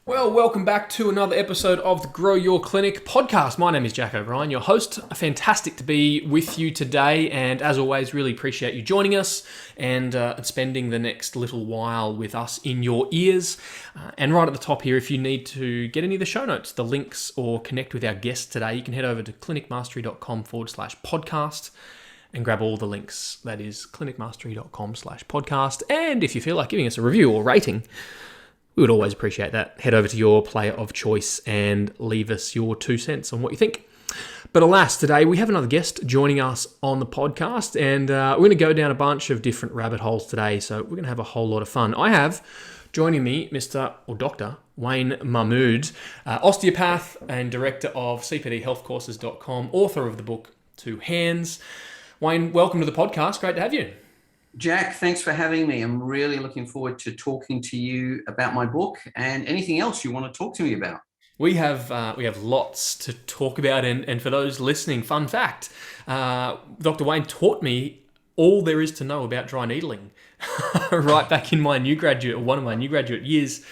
Well, welcome back to another episode of the Grow Your Clinic podcast. My name is Jack O'Brien, your host. Fantastic to be with you today, and as always, really appreciate you joining us and spending the next little while with us in your ears. And right at the top here, if you need to get any of the show notes, the links, or connect with our guest today, you can head over to clinicmastery.com/podcast and grab all the links. That is clinicmastery.com/podcast. And if you feel like giving us a review or rating, we would always appreciate that. Head over to your player of choice and leave us your 2 cents on what you think. But alas, today we have another guest joining us on the podcast, and we're going to go down a bunch of different rabbit holes today, so we're going to have a whole lot of fun. I have joining me Mr. or Dr. Wayne Mahmoud, osteopath and director of cpdhealthcourses.com, author of the book Two Hands. Wayne, welcome to the podcast. Great to have you. Jack, thanks for having me. I'm really looking forward to talking to you about my book and anything else you want to talk to me about. We have lots to talk about, and for those listening, fun fact, Dr. Wayne taught me all there is to know about dry needling right back in my one of my new graduate years.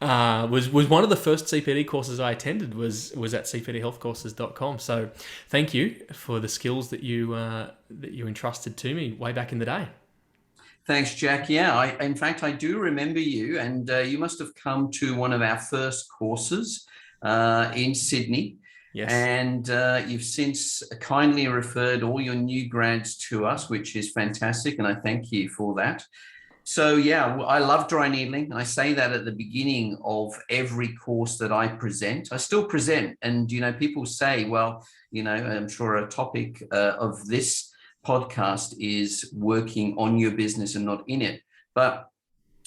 Was one of the first CPD courses I attended was at cpdhealthcourses.com. So thank you for the skills that you entrusted to me way back in the day. Thanks, Jack. Yeah, in fact, I do remember you, and you must have come to one of our first courses in Sydney. Yes. And you've since kindly referred all your new grads to us, which is fantastic, and I thank you for that. So yeah, I love dry needling. I say that at the beginning of every course that I present. I still present, and people say, well, I'm sure a topic of this podcast is working on your business and not in it. But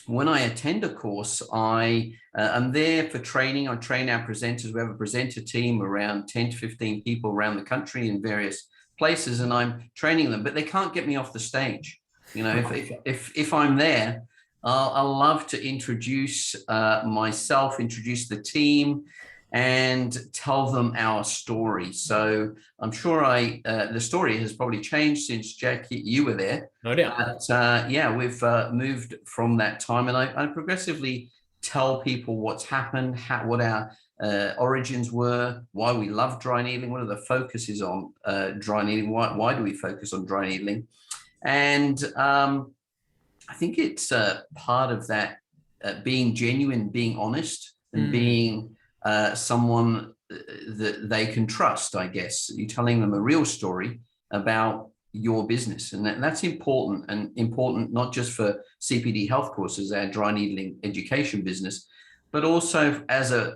when I attend a course, I am there for training. I train our presenters. We have a presenter team around 10 to 15 people around the country in various places, and I'm training them, but they can't get me off the stage. If I'm there, I'll love to introduce myself, introduce the team, and tell them our story. So I'm sure the story has probably changed since, Jack, you were there. No doubt. But we've moved from that time, and I progressively tell people what's happened, what our origins were, why we love dry needling, what are the focuses on dry needling, why do we focus on dry needling. And I think it's part of that being genuine, being honest, and being someone that they can trust, I guess. You're telling them a real story about your business. And that's important not just for CPD health courses, our dry needling education business, but also as a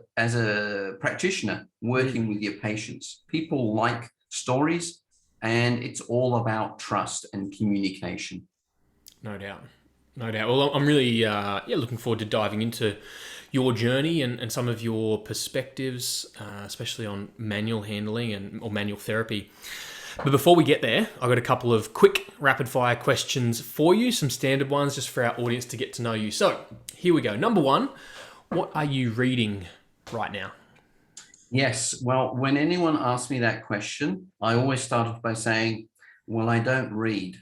practitioner working with your patients. People like stories, and it's all about trust and communication. No doubt. Well, I'm really looking forward to diving into your journey and some of your perspectives, especially on manual handling or manual therapy. But before we get there, I've got a couple of quick rapid fire questions for you, some standard ones just for our audience to get to know you. So here we go. Number one, what are you reading right now? Yes. Well, when anyone asks me that question, I always start off by saying, well, I don't read.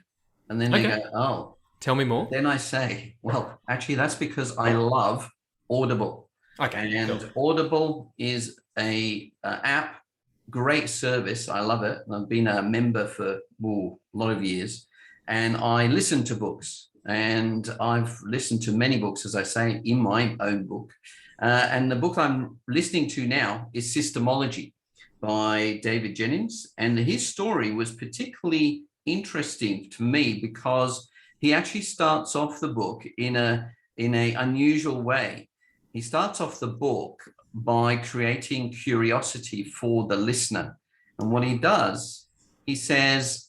And then they go, oh. Tell me more. Then I say, well, actually, that's because I love Audible. Okay. And cool. Audible is a app, great service. I love it. I've been a member for a lot of years, and I listen to books. And I've listened to many books, as I say, in my own book. And the book I'm listening to now is Systemology by David Jennings. And his story was particularly interesting to me because he actually starts off the book in a unusual way. He starts off the book by creating curiosity for the listener. And what he does, he says,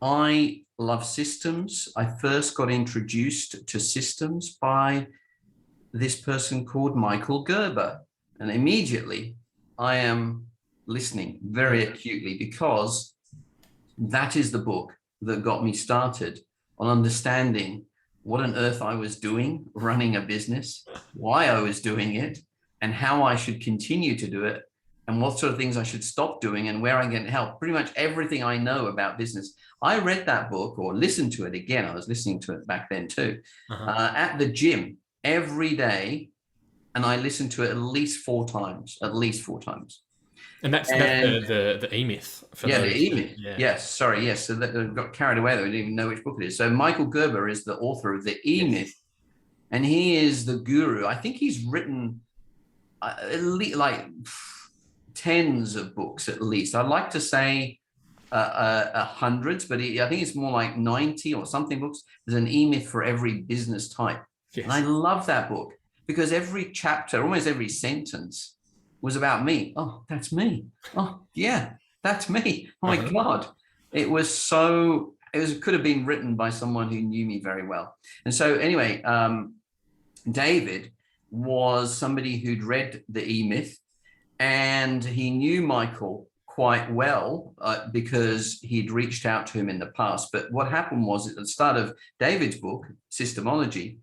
I love systems. I first got introduced to systems by this person called Michael Gerber. And immediately I am listening very acutely because that is the book that got me started on understanding what on earth I was doing, running a business, why I was doing it, and how I should continue to do it, and what sort of things I should stop doing and where I get help. Pretty much everything I know about business. I read that book or listened to it again. I was listening to it back then too, at the gym every day and I listened to it at least 4 times, at least 4 times. And that's And the E-Myth for yeah, the those. E-Myth. Yeah. Yes, sorry, yes. So that got carried away. They didn't even know which book it is. So Michael Gerber is the author of the E-Myth, and he is the guru. I think he's written at least like tens of books at least. I'd like to say hundreds, but I think it's more like 90 or something books. There's an E-Myth for every business type. Yes. And I love that book because every chapter, almost every sentence was about me. Oh, that's me. Oh, yeah, that's me. Oh my God. It could have been written by someone who knew me very well. And so anyway, David was somebody who'd read the E-Myth, and he knew Michael quite well because he'd reached out to him in the past. But what happened was at the start of David's book, Systemology,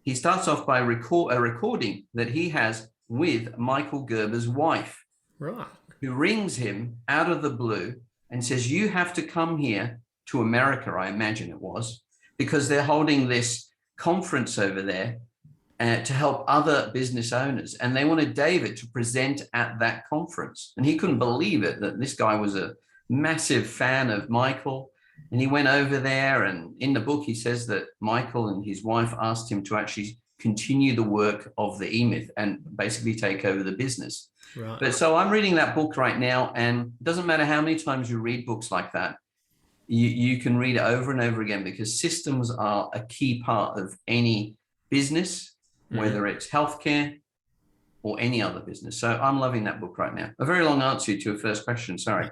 he starts off by a recording that he has with Michael Gerber's wife, Right. who rings him out of the blue and says, you have to come here to America, I imagine it was, because they're holding this conference over there to help other business owners. And they wanted David to present at that conference. And he couldn't believe it, that this guy was a massive fan of Michael. And he went over there, and in the book, he says that Michael and his wife asked him to actually continue the work of the E-Myth and basically take over the business. Right. But so I'm reading that book right now, and it doesn't matter how many times you read books like that, you can read it over and over again, because systems are a key part of any business, whether it's healthcare or any other business. So I'm loving that book right now. A very long answer to your first question, sorry.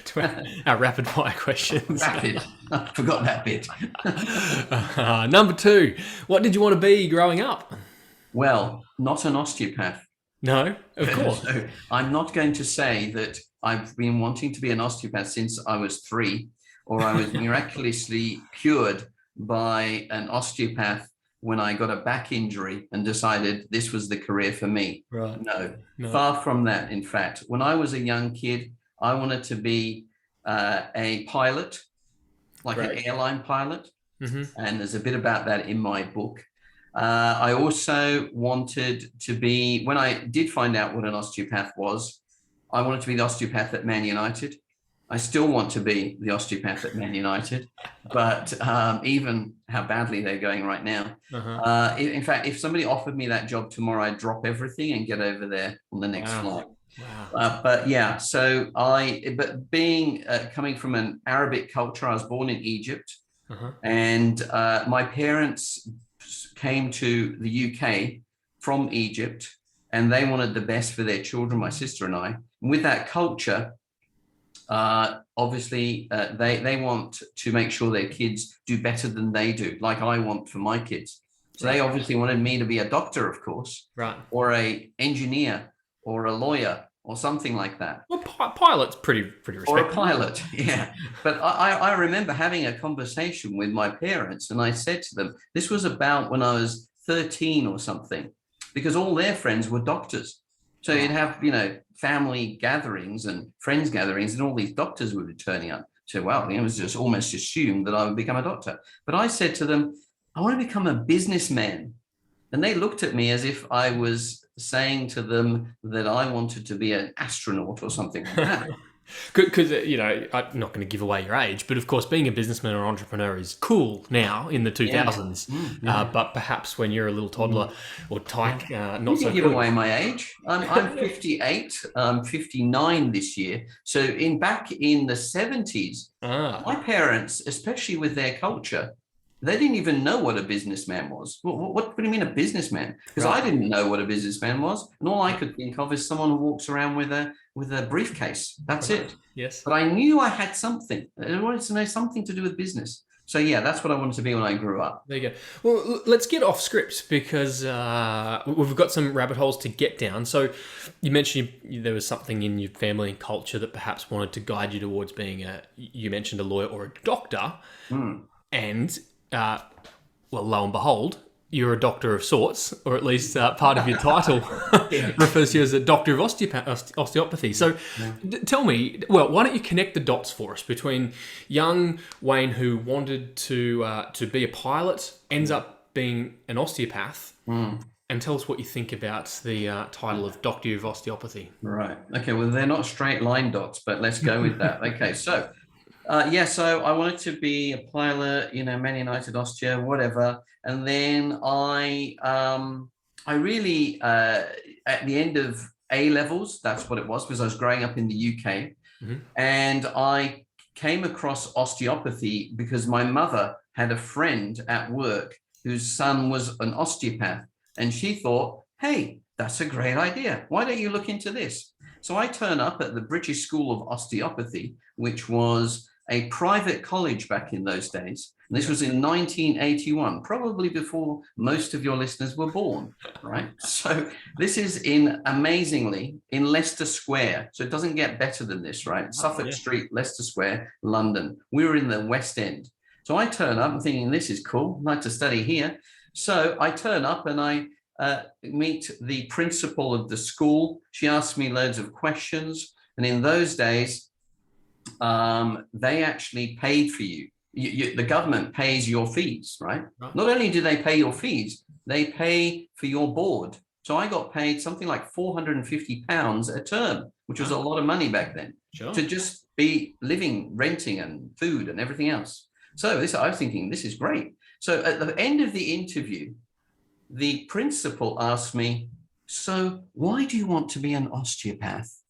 To our rapid fire questions. Rapid. I forgot that bit. Number 2, what did you want to be growing up? Well, not an osteopath. No, of course. So I'm not going to say that I've been wanting to be an osteopath since I was 3, or I was miraculously cured by an osteopath when I got a back injury and decided this was the career for me. Right. No, No. far from that. In fact, when I was a young kid, I wanted to be a pilot, like an airline pilot. And there's a bit about that in my book. I also wanted to be, when I did find out what an osteopath was, I wanted to be the osteopath at Man United. I still want to be the osteopath at Man United, but even how badly they're going right now. In fact, if somebody offered me that job tomorrow, I'd drop everything and get over there on the next flight. Wow. But yeah, so being coming from an Arabic culture, I was born in Egypt, and my parents came to the UK from Egypt, and they wanted the best for their children, my sister and I. And with that culture, obviously they want to make sure their kids do better than they do, like I want for my kids. So they obviously wanted me to be a doctor, of course, or a engineer, or a lawyer, or something like that. Well, pilot's pretty respectable. Or a pilot, yeah. But I remember having a conversation with my parents, and I said to them, this was about when I was 13 or something, because all their friends were doctors. So you'd have, family gatherings and friends gatherings, and all these doctors would be turning up. So, well, it was just almost assumed that I would become a doctor. But I said to them, I want to become a businessman. And they looked at me as if I was saying to them that I wanted to be an astronaut or something like that. Because, I'm not going to give away your age, but of course, being a businessman or entrepreneur is cool now in the 2000s. But perhaps when you're a little toddler or tyke, not so give cool. away my age. I'm 58. I'm 59 this year. So back in the 70s, my parents, especially with their culture, they didn't even know what a businessman was. What do you mean a businessman? Because I didn't know what a businessman was. And all I could think of is someone who walks around with a briefcase. That's it. Yes. But I knew I had something. I wanted to know something to do with business. So yeah, that's what I wanted to be when I grew up. There you go. Well, let's get off script, because we've got some rabbit holes to get down. So you mentioned there was something in your family and culture that perhaps wanted to guide you towards being you mentioned a lawyer or a doctor. And lo and behold, you're a doctor of sorts, or at least part of your title refers to you as a doctor of osteopathy. So tell me, why don't you connect the dots for us between young Wayne, who wanted to be a pilot, ends up being an osteopath, And tell us what you think about the title of Doctor of Osteopathy. Right. Okay. Well, they're not straight line dots, but let's go with that. Okay. So, yeah. So I wanted to be a pilot, Man United, Osteo, whatever. And then I really, at the end of A levels, that's what it was, because I was growing up in the UK, and I came across osteopathy because my mother had a friend at work whose son was an osteopath, and she thought, hey, that's a great idea. Why don't you look into this? So I turn up at the British School of Osteopathy, which was a private college back in those days. And this was in 1981, probably before most of your listeners were born, right? So this is amazingly in Leicester Square. So it doesn't get better than this, right? Suffolk Street, Leicester Square, London. We were in the West End. So I turn up and thinking, this is cool, I'd like to study here. So I turn up and I meet the principal of the school. She asked me loads of questions. And in those days, they actually paid for you. The government pays your fees, right? Not only do they pay your fees, they pay for your board. So I got paid something like £450 a term, which was a lot of money back then, to just be living, renting and food and everything else. So I was thinking, this is great. So at the end of the interview, the principal asked me, so why do you want to be an osteopath?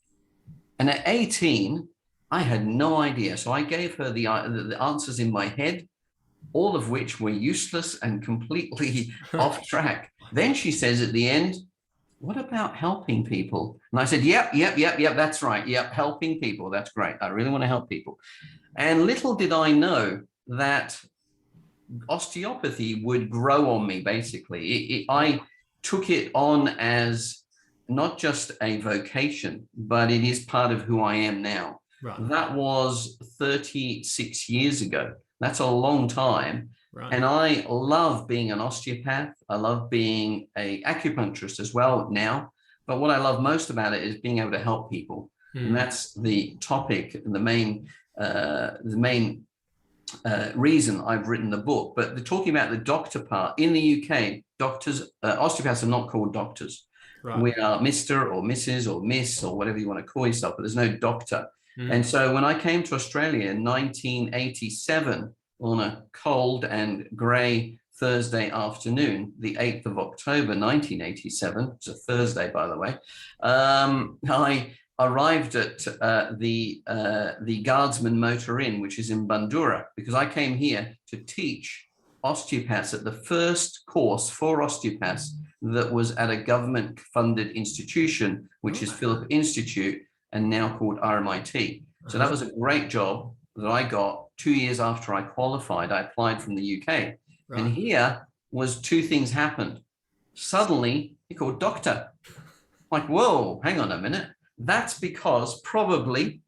And at 18, I had no idea. So I gave her the answers in my head, all of which were useless and completely off track. Then she says at the end, what about helping people? And I said, yep, that's right. Yep, helping people. That's great. I really want to help people. And little did I know that osteopathy would grow on me, basically. I took it on as not just a vocation, but it is part of who I am now. Right. That was 36 years ago. That's a long time. Right. And I love being an osteopath. I love being an acupuncturist as well now. But what I love most about it is being able to help people. And that's the topic, the main reason I've written the book. But talking about the doctor part, in the UK, doctors, osteopaths are not called doctors. Right. We are Mr. or Mrs. or Miss or whatever you want to call yourself, but there's no doctor. And so when I came to Australia in 1987 on a cold and grey Thursday afternoon, the 8th of October, 1987, it's a Thursday, by the way, I arrived at the Guardsman Motor Inn, which is in Bundoora, because I came here to teach osteopaths at the first course for osteopaths that was at a government-funded institution, which is Philip Institute, and now called RMIT. So that was a great job that I got 2 years after I qualified. I applied from the UK. Right. And here was two things happened. Suddenly, he called doctor. Like, whoa, hang on a minute. That's because probably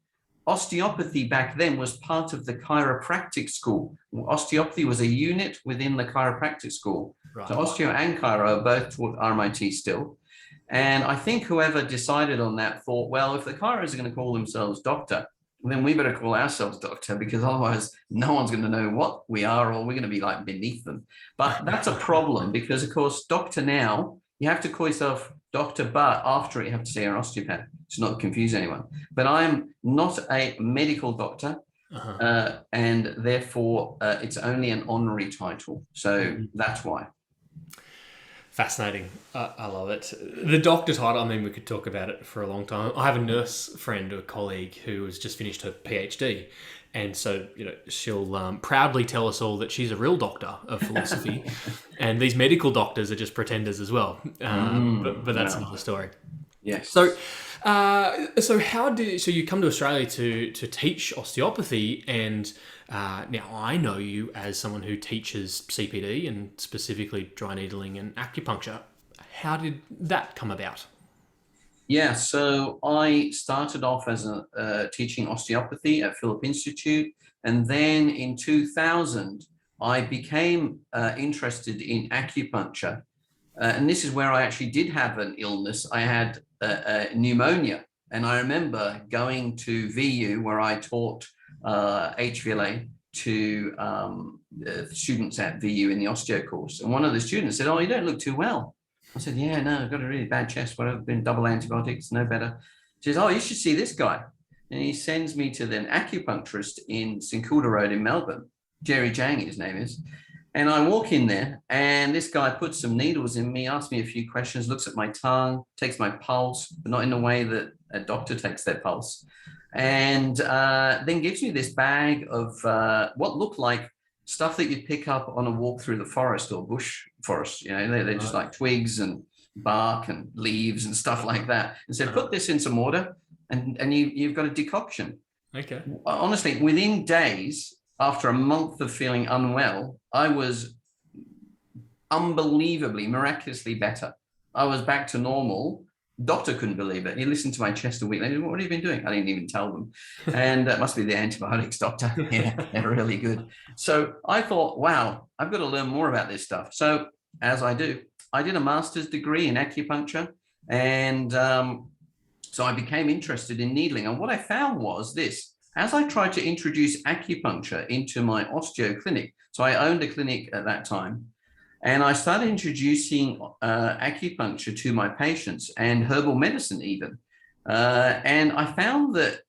osteopathy back then was part of the chiropractic school. Osteopathy was a unit within the chiropractic school. Right. So osteo and chiro are both taught RMIT still. And I think whoever decided on that thought, well, if the chiros are going to call themselves doctor, then we better call ourselves doctor, because otherwise no one's going to know what we are, or we're going to be like beneath them. But that's a problem, because of course, doctor now, you have to call yourself doctor, but after it, you have to say you're an osteopath to not confuse anyone. But I'm not a medical doctor, and therefore it's only an honorary title. So that's why. Fascinating. I love it. The doctor title, I mean, we could talk about it for a long time. I have a nurse friend, a colleague, who has just finished her PhD. And so, she'll proudly tell us all that she's a real doctor of philosophy. And these medical doctors are just pretenders as well. But that's another story. Yes. So you come to Australia to teach osteopathy, and now I know you as someone who teaches CPD and specifically dry needling and acupuncture. How did that come about? Yeah, so I started off as teaching osteopathy at Philip Institute, and then in 2000 I became interested in acupuncture, and this is where I actually did have an illness. I had pneumonia, and I remember going to VU, where I taught HVLA to students at VU in the osteo course, and one of the students said, "Oh, you don't look too well." I said, yeah, no, I've got a really bad chest, whatever, been double antibiotics, no better. She says, oh, you should see this guy. And he sends me to an acupuncturist in St Kilda Road in Melbourne. Jerry Jang, his name is. And I walk in there, and this guy puts some needles in me, asks me a few questions, looks at my tongue, takes my pulse, but not in the way that a doctor takes their pulse, and then gives me this bag of what looked like stuff that you'd pick up on a walk through the forest or bush forest. You know, they're just like twigs and bark and leaves and stuff like that. And said, put this in some water, and you've got a decoction. Okay. Honestly, within days, after a month of feeling unwell, I was unbelievably, miraculously better. I was back to normal. Doctor couldn't believe it. He listened to my chest a week later. What have you been doing? I didn't even tell them. And that must be the antibiotics, doctor. Yeah, they're really good. So I thought, wow, I've got to learn more about this stuff. So as I do, I did a master's degree in acupuncture. And so I became interested in needling. And what I found was this: as I tried to introduce acupuncture into my osteo clinic, so I owned a clinic at that time, and I started introducing acupuncture to my patients and herbal medicine even. And I found that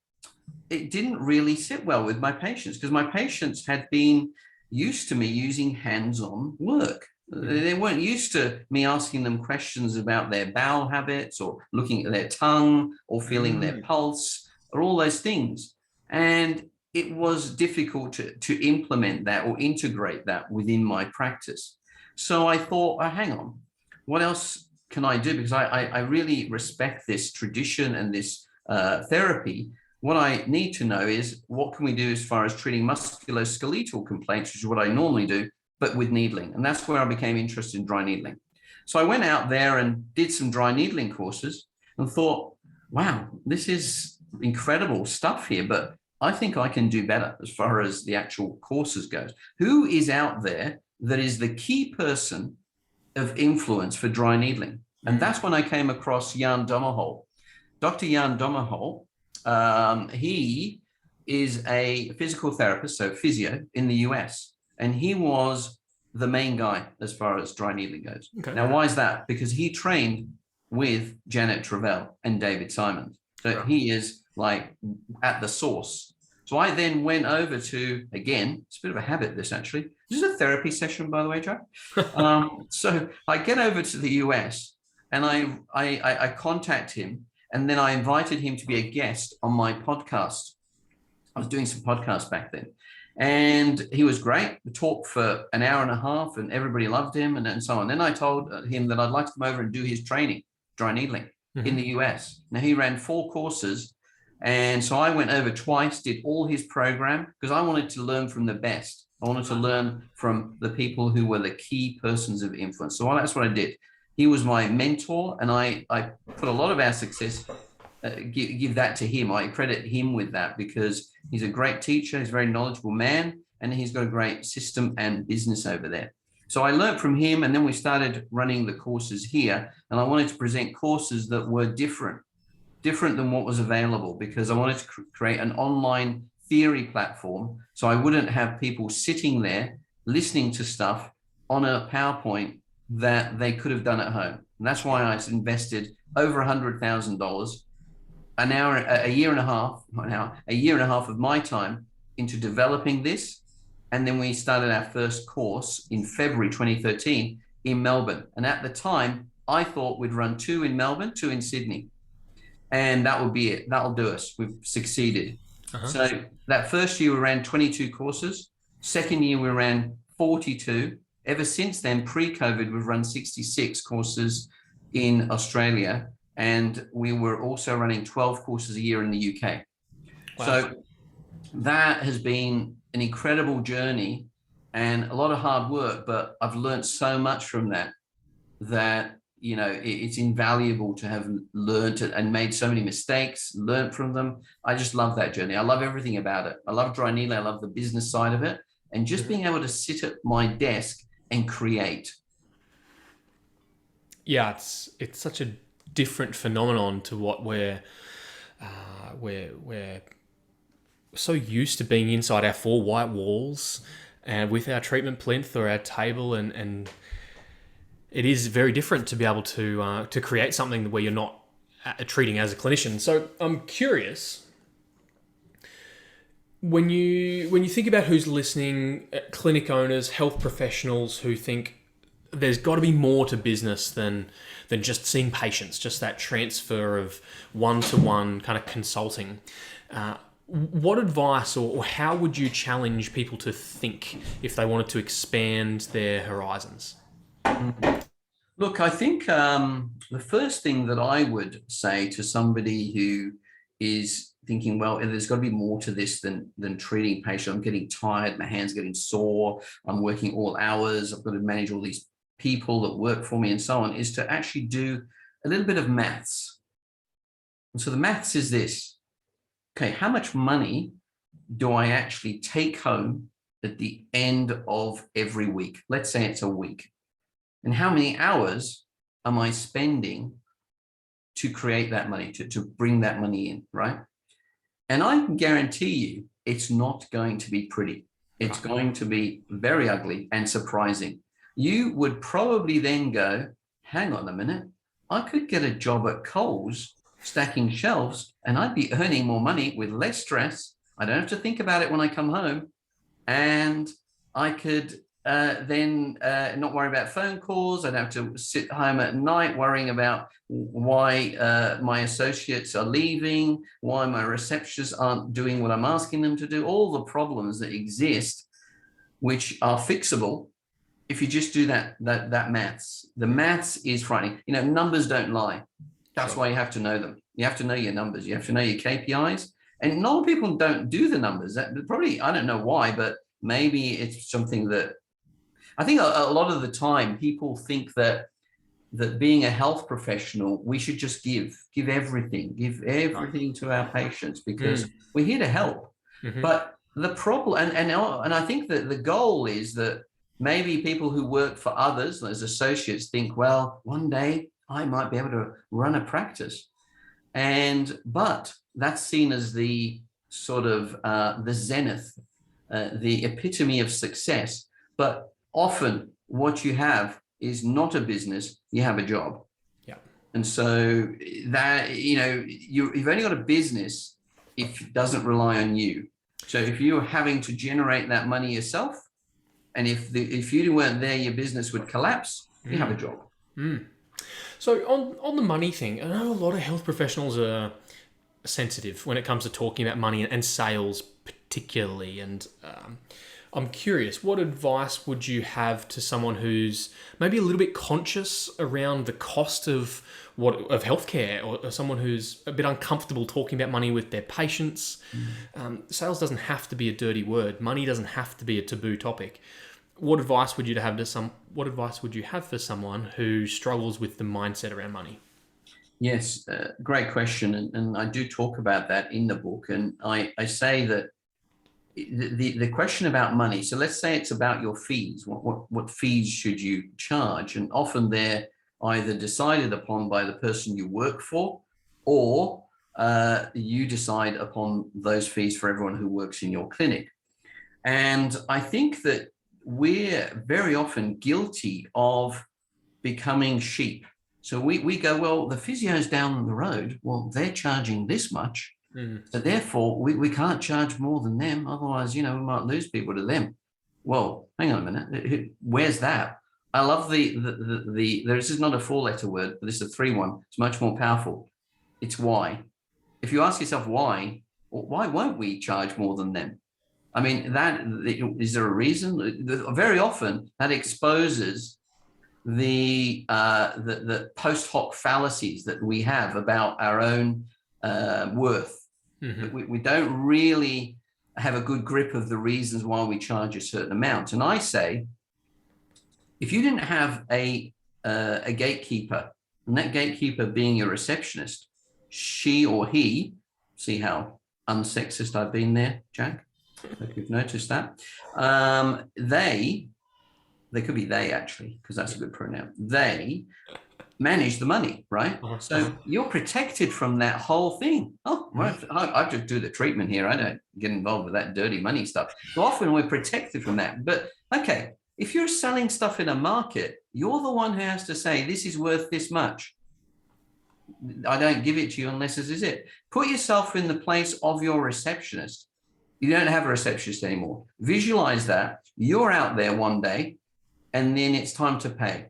it didn't really sit well with my patients, because my patients had been used to me using hands-on work. They weren't used to me asking them questions about their bowel habits or looking at their tongue or feeling their pulse or all those things. And it was difficult to implement that or integrate that within my practice. So I thought, oh, hang on, what else can I do? Because I really respect this tradition and this therapy. What I need to know is, what can we do as far as treating musculoskeletal complaints, which is what I normally do, but with needling. And that's where I became interested in dry needling. So I went out there and did some dry needling courses and thought, wow, this is incredible stuff here, but I think I can do better as far as the actual courses goes. Who is out there that is the key person of influence for dry needling? And that's when I came across Jan Dommerholt. Dr. Jan Dommerholt, he is a physical therapist, so physio in the US, and he was the main guy as far as dry needling goes. Okay. Now, why is that? Because he trained with Janet Travell and David Simons. So he is like at the source. So I then went over to, again, it's a bit of a habit, this actually. This is a therapy session, by the way, Joe. So I get over to the US and I contact him, and then I invited him to be a guest on my podcast. I was doing some podcasts back then. And he was great. We talked for an hour and a half and everybody loved him and so on. Then I told him that I'd like to come over and do his training, dry needling, in the US. Now, he ran 4 courses. And so I went over twice, did all his program, because I wanted to learn from the best. I wanted to learn from the people who were the key persons of influence. So that's what I did. He was my mentor, and I put a lot of our success, give that to him. I credit him with that, because he's a great teacher, he's a very knowledgeable man, and he's got a great system and business over there. So I learned from him, and then we started running the courses here, and I wanted to present courses that were different than what was available, because I wanted to create an online theory platform, so I wouldn't have people sitting there listening to stuff on a PowerPoint that they could have done at home. And that's why I invested over $100,000, a year and a half of my time into developing this. And then we started our first course in February 2013 in Melbourne. And at the time, I thought we'd run 2 in Melbourne, 2 in Sydney. And that would be it. That'll do us. We've succeeded. So that first year we ran 22 courses. Second year we ran 42. Ever since then, pre-COVID, we've run 66 courses in Australia. And we were also running 12 courses a year in the UK. Wow. So that has been an incredible journey and a lot of hard work, but I've learned so much from that, you know, it's invaluable to have learned it and made so many mistakes, learned from them. I just love that journey. I love everything about it. I love dry needling. I love the business side of it. And just being able to sit at my desk and create. Yeah, it's such a different phenomenon to what we're so used to being inside our 4 white walls and with our treatment plinth or our table and It is very different to be able to create something where you're not treating as a clinician. So I'm curious, when you think about who's listening, clinic owners, health professionals who think there's got to be more to business than just seeing patients, just that transfer of one-to-one kind of consulting. What advice or how would you challenge people to think if they wanted to expand their horizons? Look, I think the first thing that I would say to somebody who is thinking, well, there's got to be more to this than treating patients. I'm getting tired, my hands getting sore, I'm working all hours, I've got to manage all these people that work for me and so on, is to actually do a little bit of maths. And so the maths is this. Okay, how much money do I actually take home at the end of every week? Let's say it's a week. And how many hours am I spending to create that money, to bring that money in, right? And I can guarantee you it's not going to be pretty. It's going to be very ugly and surprising. You would probably then go, hang on a minute, I could get a job at Coles stacking shelves and I'd be earning more money with less stress. I don't have to think about it when I come home. And I could then not worry about phone calls. I'd have to sit home at night worrying about why my associates are leaving, why my receptionists aren't doing what I'm asking them to do, all the problems that exist, which are fixable if you just do that maths. The maths is frightening. You know, numbers don't lie. That's why you have to know them. You have to know your numbers. You have to know your KPIs. And a lot of people don't do the numbers. That probably, I don't know why, but maybe it's something that I think a lot of the time people think that being a health professional, we should just give everything to our patients because we're here to help. Mm-hmm. But the problem, and I think that the goal is that maybe people who work for others as associates think, well, one day I might be able to run a practice. But that's seen as the sort of the zenith, the epitome of success. But often what you have is not a business, you have a job. Yeah. And so that, you know, you've only got a business if it doesn't rely on you. So if you're having to generate that money yourself, and if you weren't there, your business would collapse, you have a job. So on the money thing, I know a lot of health professionals are sensitive when it comes to talking about money and sales particularly. And I'm curious, what advice would you have to someone who's maybe a little bit conscious around the cost of healthcare, or someone who's a bit uncomfortable talking about money with their patients? Sales doesn't have to be a dirty word. Money doesn't have to be a taboo topic. What advice would you have for someone who struggles with the mindset around money? Yes, great question. And I do talk about that in the book. And I say that the question about money, so let's say it's about your fees. What fees should you charge? And often they're either decided upon by the person you work for, or you decide upon those fees for everyone who works in your clinic. And I think that we're very often guilty of becoming sheep. So we go, well, the physio's down the road. Well, they're charging this much. So therefore, we can't charge more than them. Otherwise, you know, we might lose people to them. Well, hang on a minute. Where's that? I love this is not a 4-letter word, but this is a 3-1. It's much more powerful. It's why. If you ask yourself why, well, why won't we charge more than them? I mean, is there a reason? Very often that exposes the post hoc fallacies that we have about our own worth. We don't really have a good grip of the reasons why we charge a certain amount. And I say, if you didn't have a gatekeeper, and that gatekeeper being your receptionist, she or he, see how unsexist I've been there, Jack? If you've noticed that, they could be they actually, because that's a good pronoun. They manage the money, right? So you're protected from that whole thing. Oh, I just do the treatment here. I don't get involved with that dirty money stuff. So often we're protected from that. But okay, If you're selling stuff in a market, you're the one who has to say, this is worth this much. I don't give it to you unless this is it. Put yourself in the place of your receptionist. You don't have a receptionist anymore. Visualize that. You're out there one day, and then it's time to pay.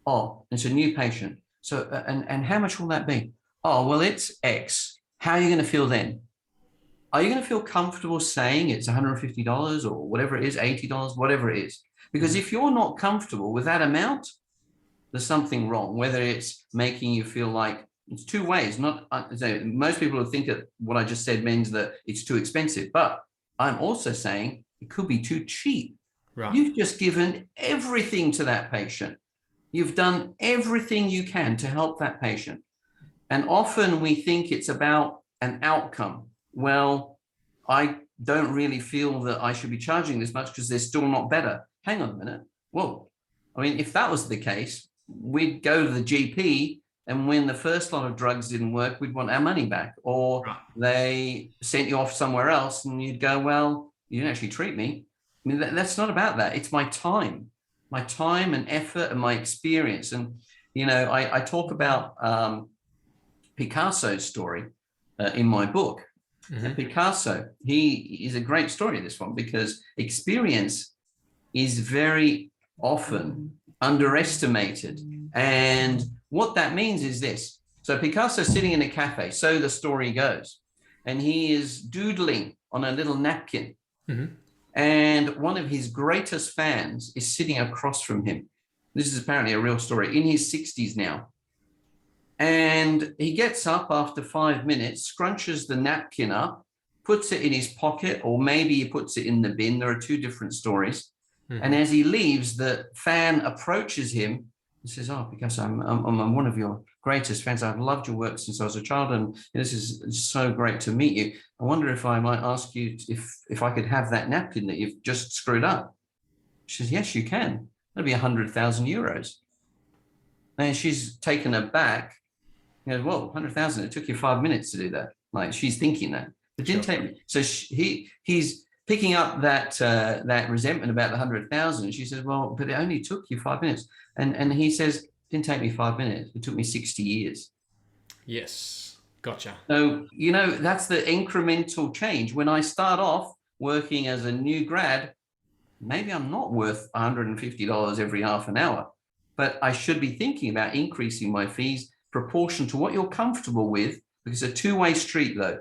Oh, it's a new patient. So, and how much will that be? Oh, well, it's X. How are you going to feel then? Are you going to feel comfortable saying it's $150 or whatever it is, $80, whatever it is? Because if you're not comfortable with that amount, there's something wrong, whether it's making you feel like it's two ways. Not most people would think that what I just said means that it's too expensive, but I'm also saying it could be too cheap. Right. You've just given everything to that patient. You've done everything you can to help that patient. And often we think it's about an outcome. Well, I don't really feel that I should be charging this much because they're still not better. Hang on a minute. Whoa. I mean, if that was the case, we'd go to the GP, and when the first lot of drugs didn't work, we'd want our money back. Or they sent you off somewhere else and you'd go, well, you didn't actually treat me. I mean, that's not about that. It's my time and effort and my experience. And, you know, I talk about Picasso's story in my book. Mm-hmm. Picasso, he is a great story, this one, because experience is very often underestimated. And what that means is this. So Picasso's sitting in a cafe, so the story goes, and he is doodling on a little napkin. Mm-hmm. And one of his greatest fans is sitting across from him. This is apparently a real story, in his 60s now. And he gets up after 5 minutes, scrunches the napkin up, puts it in his pocket, or maybe he puts it in the bin. There are two different stories. Mm-hmm. And as he leaves, the fan approaches him and says, oh, Picasso, I'm one of your greatest fans. I've loved your work since I was a child, and this is so great to meet you. I wonder if I might ask you if I could have that napkin that you've just screwed up. She says, yes, you can. That'll be 100,000 euros. And she's taken aback. He goes, well, 100,000, it took you 5 minutes to do that. Like, she's thinking that. It didn't take me. So he's picking up that resentment about the 100,000. And she says, well, but it only took you 5 minutes. And he says, it didn't take me 5 minutes. It took me 60 years. Yes. Gotcha. So, you know, that's the incremental change. When I start off working as a new grad, maybe I'm not worth $150 every half an hour, but I should be thinking about increasing my fees proportion to what you're comfortable with, because it's a two-way street, though.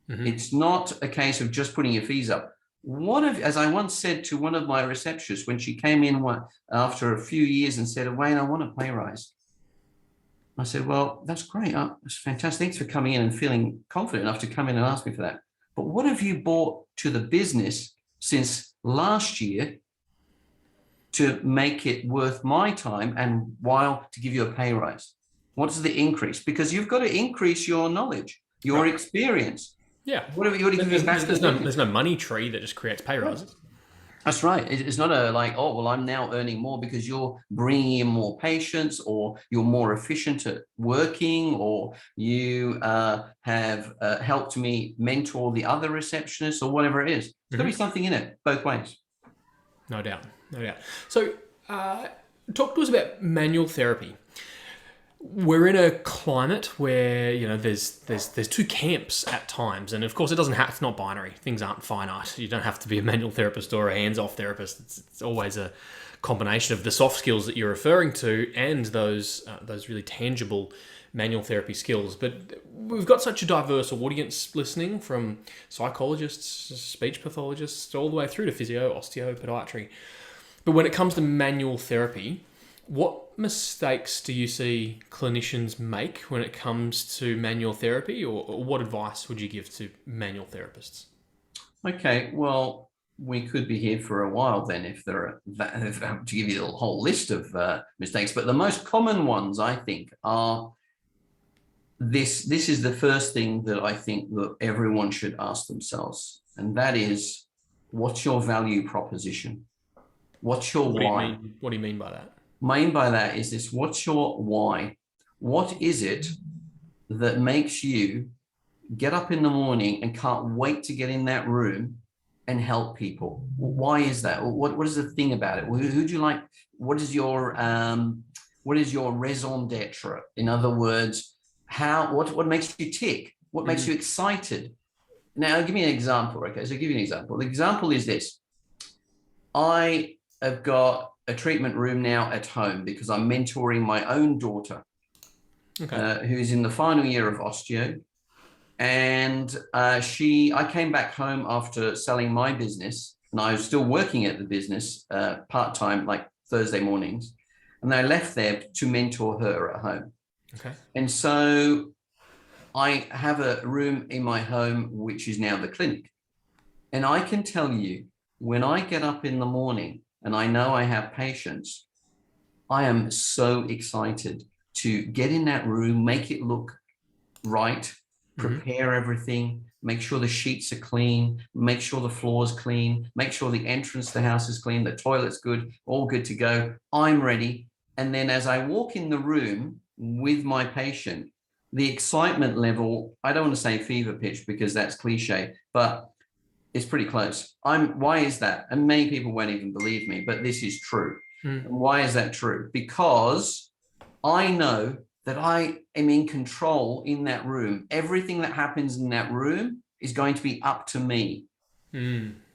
Mm-hmm. It's not a case of just putting your fees up. As I once said to one of my receptionists when she came in after a few years and said, Wayne, I want a pay rise. I said, well, that's great. It's fantastic. Thanks for coming in and feeling confident enough to come in and ask me for that. But what have you brought to the business since last year to make it worth my time and while to give you a pay rise? What's the increase? Because you've got to increase your knowledge, your experience. Yeah. There's no money tree that just creates pay rises. That's right. It's not I'm now earning more because you're bringing in more patients, or you're more efficient at working, or you have helped me mentor the other receptionists, or whatever it is. There's got to be something in it both ways. No doubt. So talk to us about manual therapy. We're in a climate where, you know, there's two camps at times, and of course it's not binary. Things aren't finite. You don't have to be a manual therapist or a hands-off therapist. It's always a combination of the soft skills that you're referring to and those really tangible manual therapy skills. But we've got such a diverse audience listening, from psychologists, speech pathologists, all the way through to physio, osteo, podiatry. But when it comes to manual therapy, what mistakes do you see clinicians make when it comes to manual therapy, or what advice would you give to manual therapists? Okay, well, we could be here for a while then if to give you a whole list of mistakes. But the most common ones, I think, are this is the first thing that I think that everyone should ask themselves, and that is, what's your value proposition? What's your why? What do you mean by that? Mean by that is this: what's your why? What is it that makes you get up in the morning and can't wait to get in that room and help people. Why is that? What is the thing about it? Who do you like? What is your raison d'etre? In other words, what makes you tick? What makes you excited? Now, I'll give you an example. Okay, so I'll give you an example. The example is this: I have got a treatment room now at home because I'm mentoring my own daughter, who is in the final year of osteo. And I came back home after selling my business, and I was still working at the business part-time, like Thursday mornings. And I left there to mentor her at home. Okay. And so I have a room in my home, which is now the clinic. And I can tell you, when I get up in the morning and I know I have patients, I am so excited to get in that room, make it look right, prepare everything, make sure the sheets are clean, make sure the floor's clean, make sure the entrance to the house is clean, the toilet's good, all good to go. I'm ready. And then as I walk in the room with my patient, the excitement level, I don't want to say fever pitch because that's cliche, but it's pretty close. Why is that? And many people won't even believe me, but this is true. And why is that true? Because I know that I am in control in that room. Everything that happens in that room is going to be up to me.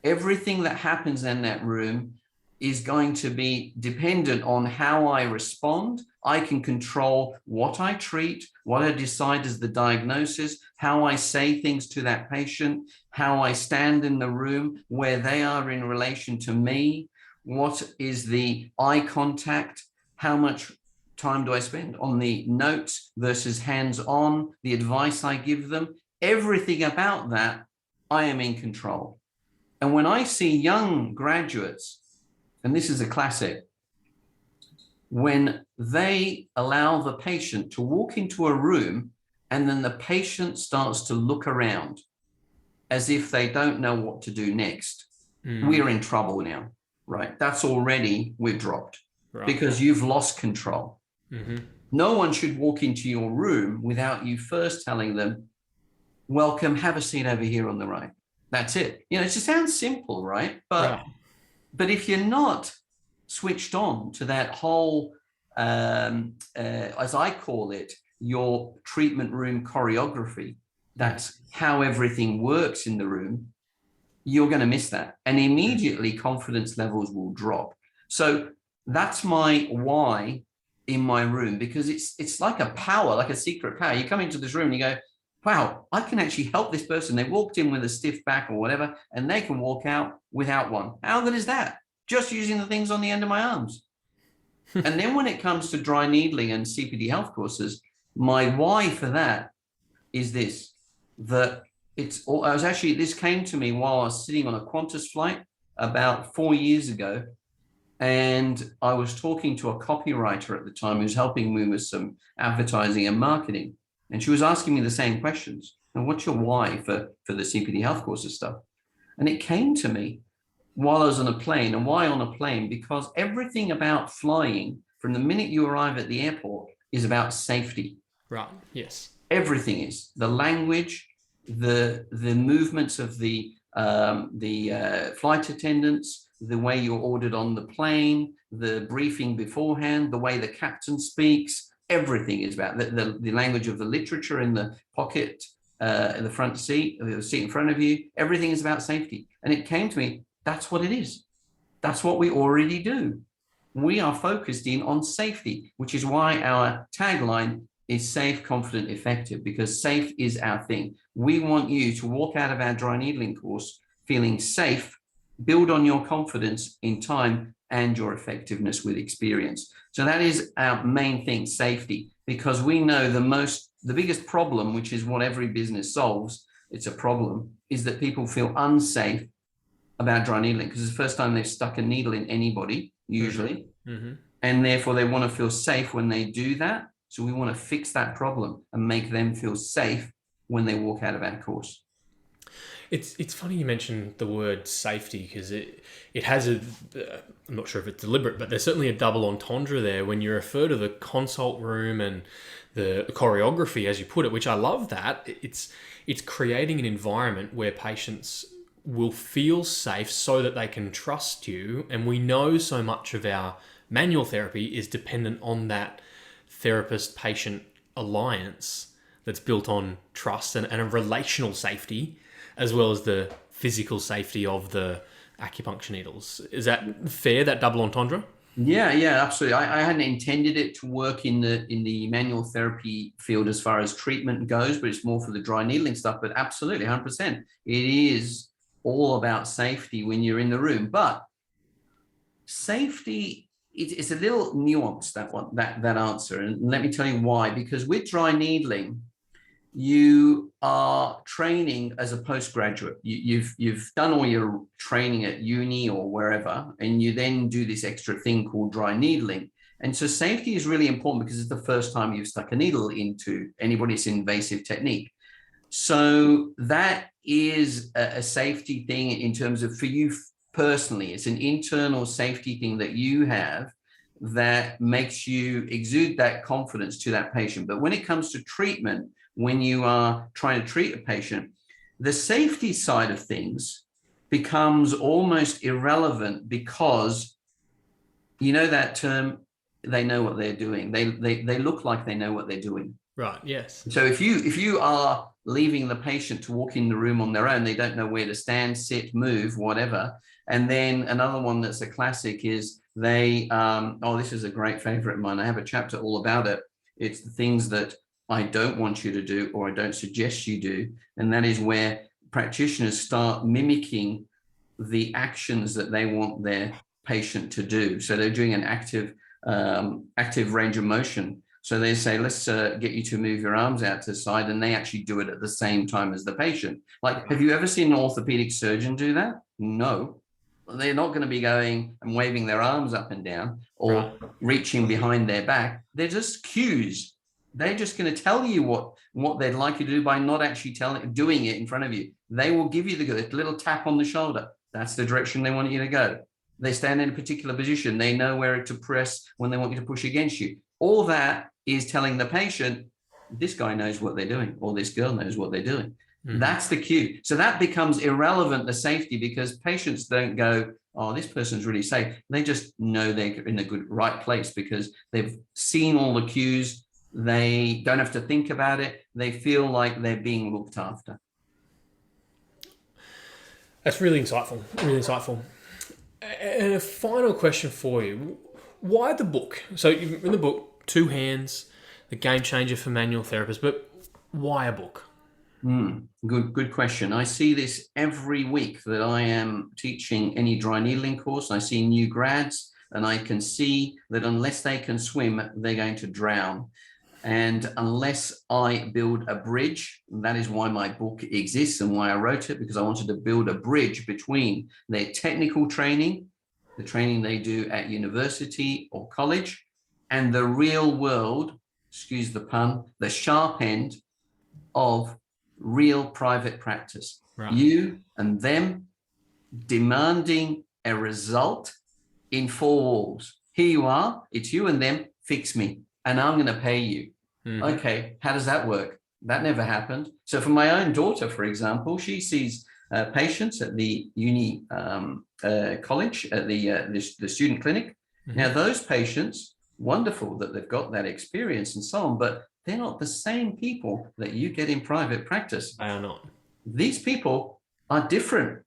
Everything that happens in that room is going to be dependent on how I respond. I can control what I treat, what I decide as the diagnosis, how I say things to that patient, how I stand in the room, where they are in relation to me, what is the eye contact, how much time do I spend on the notes versus hands-on, the advice I give them, everything about that, I am in control. And when I see young graduates, and this is a classic, when they allow the patient to walk into a room and then the patient starts to look around as if they don't know what to do next, we're in trouble now, right? That's already, we've dropped because you've lost control. No one should walk into your room without you first telling them, welcome, have a seat over here on the right. That's it. You know, it just sounds simple, right? But if you're not switched on to that whole, as I call it, your treatment room choreography, that's how everything works in the room, you're going to miss that. And immediately confidence levels will drop. So that's my why in my room, because it's like a power, like a secret power. You come into this room and you go, wow, I can actually help this person. They walked in with a stiff back or whatever, and they can walk out without one. How good is that? Just using the things on the end of my arms. And then when it comes to dry needling and CPD health courses, my why for that is this, that this came to me while I was sitting on a Qantas flight about 4 years ago. And I was talking to a copywriter at the time who was helping me with some advertising and marketing. And she was asking me the same questions. And what's your why for the CPD health courses stuff? And it came to me while I was on a plane. And why on a plane? Because everything about flying from the minute you arrive at the airport is about safety. Right. Yes. Everything is. The language, the movements of the flight attendants, the way you're ordered on the plane, the briefing beforehand, the way the captain speaks. Everything is about the language of the literature in the pocket, in the front seat, the seat in front of you. Everything is about safety. And it came to me, that's what it is. That's what we already do. We are focused in on safety, which is why our tagline is safe, confident, effective, because safe is our thing. We want you to walk out of our dry needling course feeling safe, build on your confidence in time and your effectiveness with experience. So that is our main thing, safety, because we know the biggest problem, which is what every business solves, it's a problem, is that people feel unsafe about dry needling because it's the first time they've stuck a needle in anybody, usually. And therefore they want to feel safe when they do that. So we want to fix that problem and make them feel safe when they walk out of our course. It's funny you mentioned the word safety because it has I'm not sure if it's deliberate, but there's certainly a double entendre there when you refer to the consult room and the choreography, as you put it, which I love that. It's creating an environment where patients will feel safe so that they can trust you. And we know so much of our manual therapy is dependent on that therapist-patient alliance that's built on trust and a relational safety, as well as the physical safety of the acupuncture needles. Is that fair, that double entendre? Yeah, absolutely. I hadn't intended it to work in the manual therapy field as far as treatment goes, but it's more for the dry needling stuff. But absolutely, 100%. It is all about safety when you're in the room. But safety, it's a little nuanced, that answer. And let me tell you why. Because with dry needling, you are training as a postgraduate. You've done all your training at uni or wherever, and you then do this extra thing called dry needling. And so safety is really important because it's the first time you've stuck a needle into anybody's invasive technique. So that is a safety thing in terms of, for you personally, it's an internal safety thing that you have that makes you exude that confidence to that patient. But when it comes to treatment, when you are trying to treat a patient, the safety side of things becomes almost irrelevant, because you know that term, they know what they're doing. They look like they know what they're doing. Right, yes. So if you are leaving the patient to walk in the room on their own, they don't know where to stand, sit, move, whatever. And then another one that's a classic is this is a great favorite of mine. I have a chapter all about it. It's the things that I don't want you to do, or I don't suggest you do. And that is where practitioners start mimicking the actions that they want their patient to do. So they're doing an active range of motion. So they say, let's get you to move your arms out to the side, and they actually do it at the same time as the patient. Like, have you ever seen an orthopedic surgeon do that? No. They're not going to be going and waving their arms up and down or reaching behind their back. They're just cues. They're just going to tell you what they'd like you to do by not actually doing it in front of you. They will give you the little tap on the shoulder. That's the direction they want you to go. They stand in a particular position. They know where to press when they want you to push against you. All that is telling the patient, this guy knows what they're doing, or this girl knows what they're doing. Mm-hmm. That's the cue. So that becomes irrelevant to safety, because patients don't go, oh, this person's really safe. They just know they're in a right place because they've seen all the cues. They don't have to think about it. They feel like they're being looked after. That's really insightful. Really insightful. And a final question for you. Why the book? So in the book, Two Hands, the game changer for manual therapists, but why a book? Good question. I see this every week that I am teaching any dry needling course. I see new grads, and I can see that unless they can swim, they're going to drown. And unless I build a bridge, that is why my book exists and why I wrote it, because I wanted to build a bridge between their technical training, the training they do at university or college, and the real world, excuse the pun, the sharp end of real private practice. Right. You and them demanding a result in four walls. Here you are, it's you and them, fix me, and I'm going to pay you. Mm-hmm. Okay, how does that work? That never happened. So for my own daughter, for example, she sees patients at the uni college, at the student clinic. Mm-hmm. Now, those patients, wonderful that they've got that experience and so on, but they're not the same people that you get in private practice. They are not. These people are different.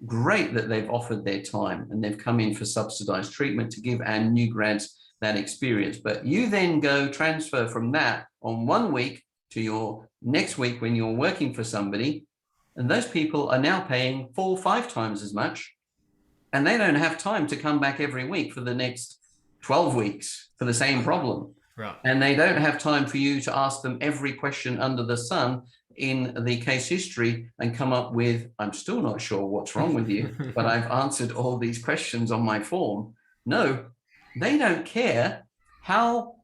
Great that they've offered their time and they've come in for subsidized treatment to give our new grads that experience. But you then go transfer from that on 1 week to your next week when you're working for somebody, and those people are now paying 4 or 5 times as much, and they don't have time to come back every week for the next 12 weeks for the same problem. Right. And they don't have time for you to ask them every question under the sun in the case history and come up with, I'm still not sure what's wrong with you, but I've answered all these questions on my form. No, they don't care how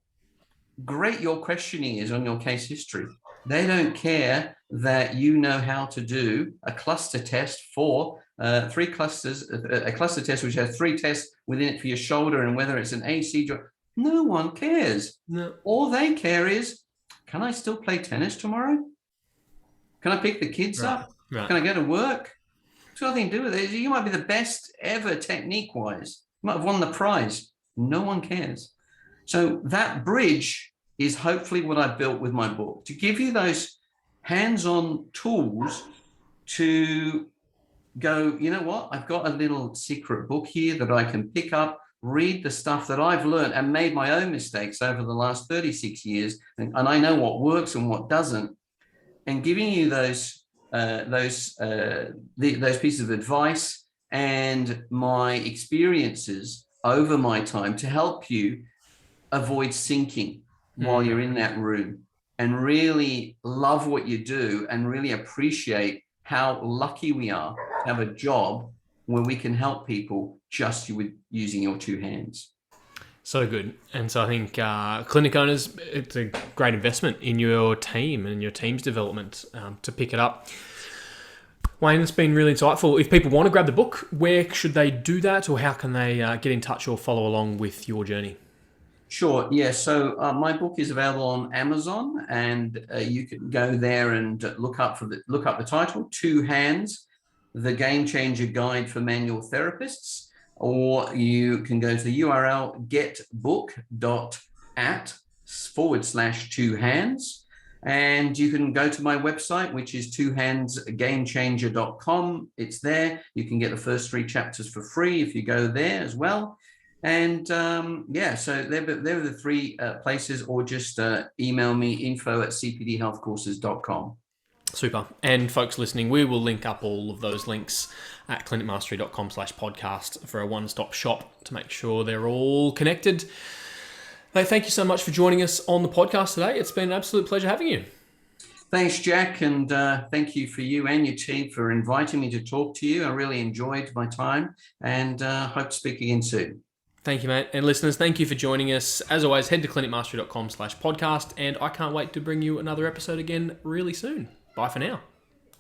great your questioning is on your case history. They don't care that you know how to do a cluster test for 3 clusters, a cluster test which has 3 tests within it for your shoulder, and whether it's an AC joint. No one cares. No. All they care is, can I still play tennis tomorrow? Can I pick the kids up? Right. Can I go to work? It's nothing to do with it. You might be the best ever technique-wise. You might have won the prize. No one cares. So that bridge is hopefully what I built with my book, to give you those hands-on tools to go, you know what, I've got a little secret book here that I can pick up, read the stuff that I've learned and made my own mistakes over the last 36 years. And I know what works and what doesn't. And giving you those pieces of advice and my experiences over my time to help you avoid sinking while you're in that room, and really love what you do and really appreciate how lucky we are to have a job where we can help people just with using your two hands. So good. And so I think clinic owners, it's a great investment in your team and your team's development to pick it up. Wayne, it's been really insightful. If people want to grab the book, where should they do that, or how can they get in touch or follow along with your journey? Sure. Yeah. So my book is available on Amazon, and you can go there and look up the title, Two Hands: The Game Changer Guide for Manual Therapists, or you can go to the URL getbook.at/2hands. And you can go to my website, which is twohandsgamechanger.com. It's there. You can get the first 3 chapters for free if you go there as well. And so they're the 3 places, or just email me, info@cpdhealthcourses.com. Super. And folks listening, we will link up all of those links at clinicmastery.com/podcast for a one-stop shop to make sure they're all connected. Mate, thank you so much for joining us on the podcast today. It's been an absolute pleasure having you. Thanks, Jack, and thank you for you and your team for inviting me to talk to you. I really enjoyed my time, and hope to speak again soon. Thank you, mate. And listeners, thank you for joining us. As always, head to clinicmastery.com/podcast, and I can't wait to bring you another episode again really soon. Bye for now.